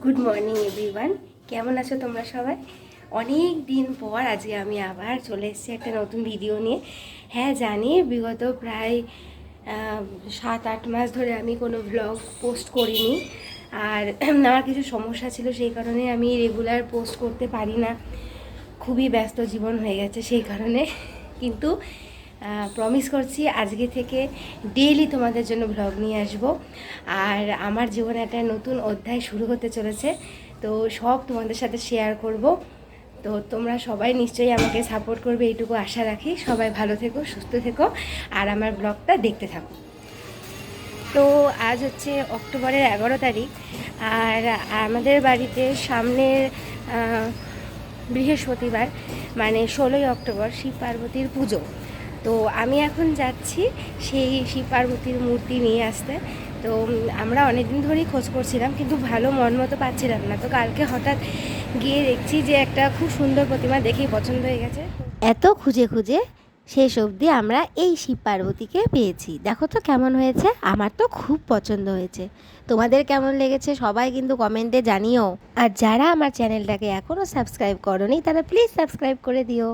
Good morning everyone, কেমন আছো তোমরা সবাই? অনেক দিন পর আজকে আমি আবার চলে এসেছি একটা নতুন ভিডিও নিয়ে। হ্যাঁ জানি, বিগত প্রায় 7-8 মাস ধরে আমি কোনো ব্লগ পোস্ট করিনি। আর আমার কিছু সমস্যা ছিল, সেই কারণে আমি রেগুলার পোস্ট করতে পারি না। খুবই ব্যস্ত জীবন হয়ে গেছে সেই কারণে। কিন্তু প্রমিস করছি আজকে থেকে ডেইলি তোমাদের জন্য ব্লগ নিয়ে আসব। আর আমার জীবনে একটা নতুন অধ্যায় শুরু হতে চলেছে, তো সব তোমাদের সাথে শেয়ার করব। তো তোমরা সবাই নিশ্চয়ই আমাকে সাপোর্ট করবে, এইটুকু আশা রাখি। সবাই ভালো থেকো, সুস্থ থেকো, আর আমার ব্লগটা দেখতে থাকো। তো আজ হচ্ছে অক্টোবরের 11 তারিখ, আর আমাদের বাড়িতে সামনের বৃহস্পতিবার মানে 16ই অক্টোবর শিব পার্বতীর পুজো। তো আমি এখন যাচ্ছি সেই শিব পার্বতীর মূর্তি নিয়ে আসতে। তো আমরা অনেক দিন ধরেই খোঁজ করছিলাম, কিন্তু ভালো মন মতো পাচ্ছিলাম না। তো কালকে হঠাৎ গিয়ে দেখছি যে একটা খুব সুন্দর প্রতিমা দেখেই পছন্দ হয়ে গেছে। এত খুঁজে খুঁজে শেষ অবধি আমরা এই শিব পার্বতীকে পেয়েছি। দেখো তো কেমন হয়েছে, আমার তো খুব পছন্দ হয়েছে। তোমাদের কেমন লেগেছে সবাই কিন্তু কমেন্টে জানিও। আর যারা আমার চ্যানেলটাকে এখনও সাবস্ক্রাইব করোনি তারা প্লিজ সাবস্ক্রাইব করে দিও।